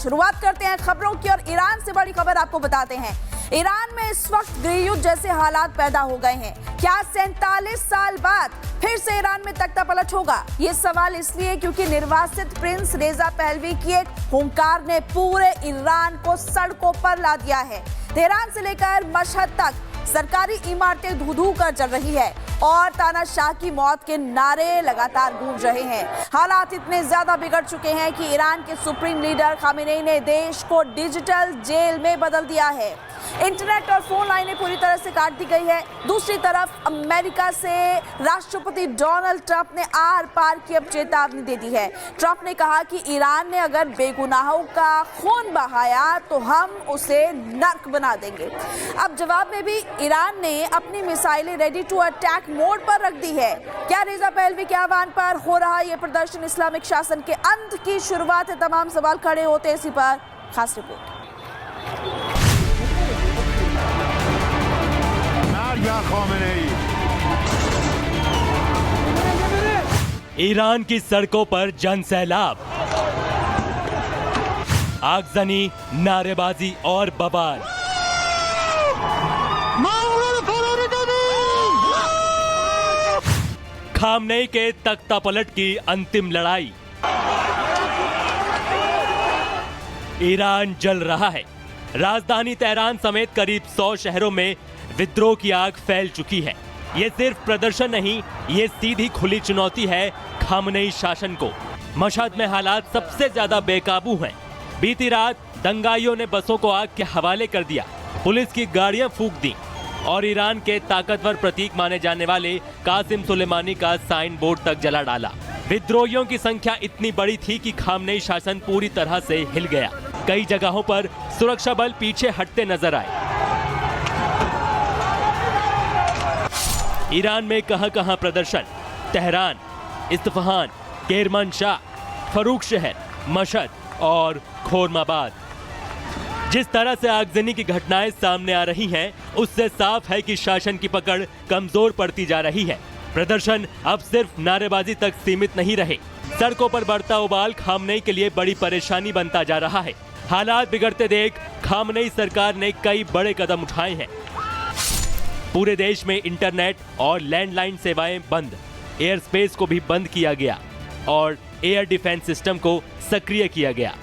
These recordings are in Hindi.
शुरुआत करते हैं खबरों की और ईरान से बड़ी खबर आपको बताते हैं। ईरान में इस वक्त गृहयुद्ध जैसे हालात पैदा हो गए हैं। क्या 47 साल बाद फिर से ईरान में तख्ता पलट होगा? ये सवाल इसलिए क्योंकि निर्वासित प्रिंस रेजा पहलवी की एक हुंकार ने पूरे ईरान को सड़कों पर ला दिया है। तेहरान से लेकर मशहद तक सरकारी इमारतें धू-धू कर जल रही है और तानाशाह की मौत के नारे लगातार गूंज रहे हैं। हालात इतने ज्यादा बिगड़ चुके हैं कि ईरान के सुप्रीम लीडर खामेनेई ने देश को डिजिटल जेल में बदल दिया है। इंटरनेट और फोन लाइनें पूरी तरह से काट दी गई है। दूसरी तरफ अमेरिका से राष्ट्रपति डोनाल्ड ट्रंप ने आर पार की अब चेतावनी दे दी है। ट्रंप ने कहा कि ईरान ने अगर बेगुनाहों का खून बहाया तो हम उसे नर्क बना देंगे। अब जवाब में भी ईरान ने अपनी मिसाइलें रेडी टू अटैक मोड पर रख दी है। क्या रेजा पहलवी के आह्वान पर हो रहा ये प्रदर्शन इस्लामिक शासन के अंत की शुरुआत है? तमाम सवाल खड़े होते हैं। इसी पर खास रिपोर्ट। ईरान की सड़कों पर जन सैलाब, आगजनी, नारेबाजी और बवाल। खामनेई के तख्ता पलट की अंतिम लड़ाई। ईरान जल रहा है। राजधानी तेहरान समेत करीब 100 शहरों में विद्रोह की आग फैल चुकी है। ये सिर्फ प्रदर्शन नहीं, ये सीधी खुली चुनौती है खामनेई शासन को। मशहद में हालात सबसे ज्यादा बेकाबू हैं। बीती रात दंगाइयों ने बसों को आग के हवाले कर दिया, पुलिस की गाड़ियां फूंक दी और ईरान के ताकतवर प्रतीक माने जाने वाले कासिम सुलेमानी का साइन बोर्ड तक जला डाला। विद्रोहियों की संख्या इतनी बड़ी थी कि खामनेई शासन पूरी तरह से हिल गया। कई जगहों पर सुरक्षा बल पीछे हटते नजर आए। ईरान में कहां-कहां प्रदर्शन? तेहरान, इस्फहान, केरमानशाह, फरूख शहर, मशहद और खोरमाबाद। जिस तरह से आगजनी की घटनाएं सामने आ रही हैं, उससे साफ है कि शासन की पकड़ कमजोर पड़ती जा रही है। प्रदर्शन अब सिर्फ नारेबाजी तक सीमित नहीं रहे। सड़कों पर बढ़ता उबाल खामनेई के लिए बड़ी परेशानी बनता जा रहा है। हालात बिगड़ते देख खामनेई सरकार ने कई बड़े कदम उठाए हैं। पूरे देश में इंटरनेट और लैंडलाइन सेवाएं बंद, एयर स्पेस को भी बंद किया गया और एयर डिफेंस सिस्टम को सक्रिय किया गया।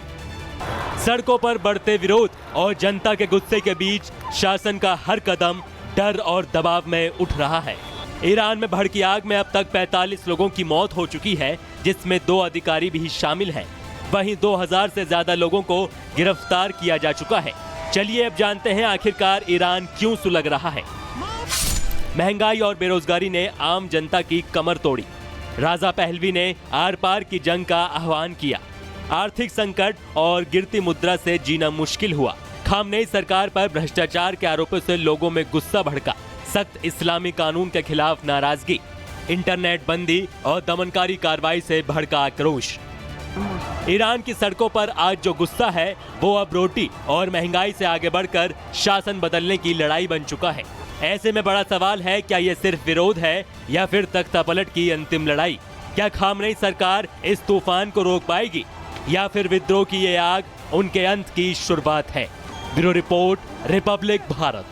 सड़कों पर बढ़ते विरोध और जनता के गुस्से के बीच शासन का हर कदम डर और दबाव में उठ रहा है। ईरान में भड़की आग में अब तक 45 लोगों की मौत हो चुकी है, जिसमें 2 अधिकारी भी शामिल हैं। वहीं 2000 से ज्यादा लोगों को गिरफ्तार किया जा चुका है। चलिए अब जानते हैं आखिरकार ईरान क्यों सुलग रहा है। महंगाई और बेरोजगारी ने आम जनता की कमर तोड़ी। राजा पहलवी ने आर पार की जंग का आह्वान किया। आर्थिक संकट और गिरती मुद्रा से जीना मुश्किल हुआ। खामनेई सरकार पर भ्रष्टाचार के आरोपों से लोगों में गुस्सा भड़का। सख्त इस्लामी कानून के खिलाफ नाराजगी, इंटरनेट बंदी और दमनकारी कार्रवाई से भड़का आक्रोश। ईरान की सड़कों पर आज जो गुस्सा है, वो अब रोटी और महंगाई से आगे बढ़कर शासन बदलने की लड़ाई बन चुका है। ऐसे में बड़ा सवाल है, क्या ये सिर्फ विरोध है या फिर तख्ता पलट की अंतिम लड़ाई? क्या खामनेई सरकार इस तूफान को रोक पाएगी या फिर विद्रोह की ये आग उनके अंत की शुरुआत है? Bureau report, Republic Bharat.